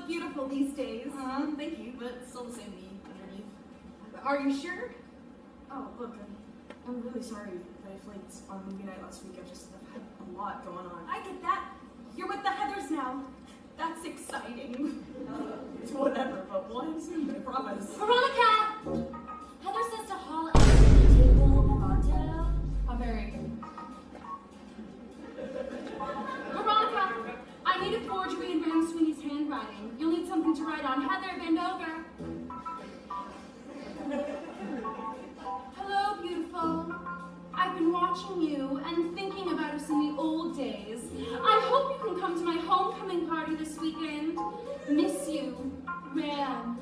look beautiful these days. Thank you, but still the same me underneath. Are you sure? Oh, look, I'm really sorry that I flaked on movie night last week. I've had a lot going on. I get that. You're with the Heathers now. That's exciting. It's whatever, but we'll have soon, I promise. Veronica! Heather says to haul out the table pronto. How very. Veronica, I need a forgery in Ram Sweeney's handwriting. You'll need something to write on. Heather, bend over. Hello, beautiful. I've been watching you and thinking about us in the old days. I hope you can come to my homecoming party this weekend. Miss you, Ram.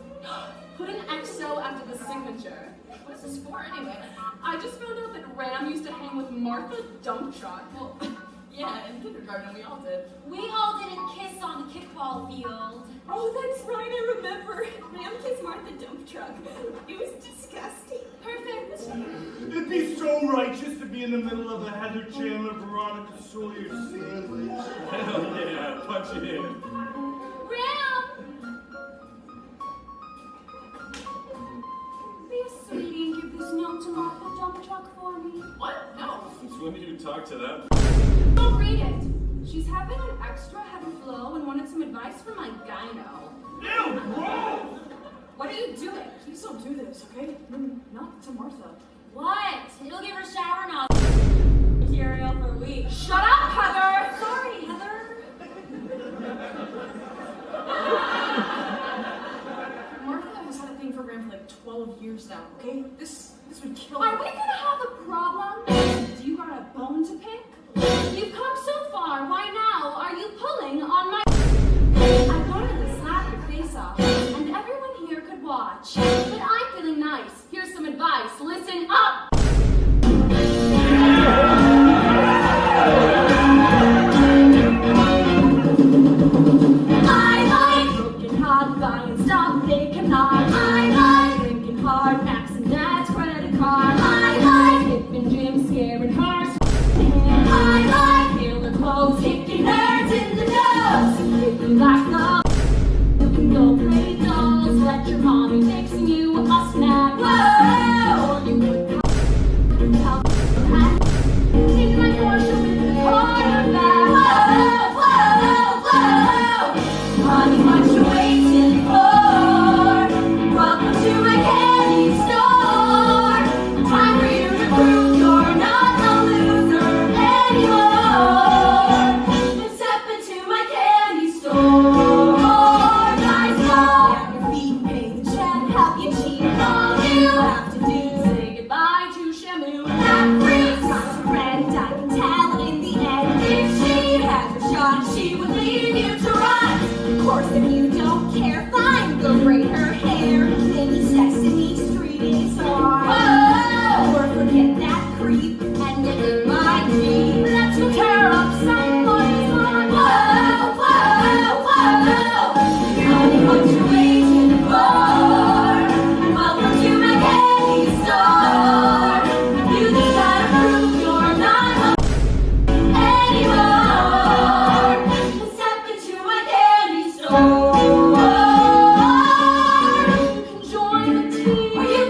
Put an XO after the signature. What is this for anyway? I just found out that Ram used to hang with Martha Dumptruck. Well, yeah, in kindergarten we all did. We all didn't kiss on the kickball field. Oh, that's right, I remember. Ram kissed Martha Dumptruck. It was disgusting. Perfect. It'd be so righteous to be in the middle of a Heather Chandler Veronica Sawyer sandwich. Hell yeah, punch it in. Ram! Be a sweetie and give this note to Martha Dumptruck for me. What? No. Since when did you talk to them? Don't read it. She's having an extra heavy flow and wanted some advice from my gyno. Ew, gross! What are you doing? Please don't do this, okay? Not to Martha. What? It'll give her shower now. Material for weeks. Shut up, Heather! Sorry, Heather. Martha has had a thing for Ram for like 12 years now, okay? This would kill Are her. we gonna have a problem? Do you got a bone to pick? You've come so far. Why now are you pulling on my... I wanted to slap your face off, and everyone here could watch. But I'm feeling nice. Here's some advice. Listen up! I like broken hard, buying stuff they cannot. I like drinking hard, maxing dad's credit card. I like hipping Jim, scaring her. I like killer clothes, kicking nerds in the nose. If you like the, you can go play dolls. Let your mommy mixing you a snack. Whoa! Or you could help and take my Porsche with the quarterback. Whoa, whoa, whoa! Honey, what you waiting for? Welcome to my candy store. Time for you to prove you're not a loser anymore. Step into my candy store. Nice go. Grab your feet, pay the check, help you cheat. All you have to do is say goodbye to Shamu. That freak's got some friend, I can tell in the end. If she has her shot, she would leave you to rot. Of course, if you don't care, fine, go braid her hair. Any Sesame Street is hard. Whoa! Or forget that creep and get in my Jeep. Let's go tear up somebody's lawn. Whoa, whoa, whoa! Honey, what you waiting for? Welcome to my candy store. You just gotta prove you're not anymore. Step into my candy store. You can join the team, or you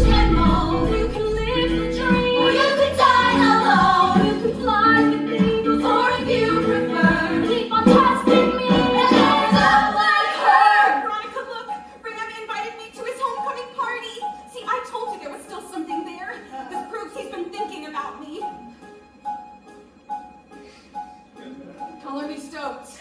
can mold. You can live the dream, or you can die alone. You can fly with eagles, or if you prefer, keep on testing me and end up like her. Veronica, look, Ram invited me to his homecoming party. See, I told you there was still something there. This proves he's been thinking about me. Color me stoked.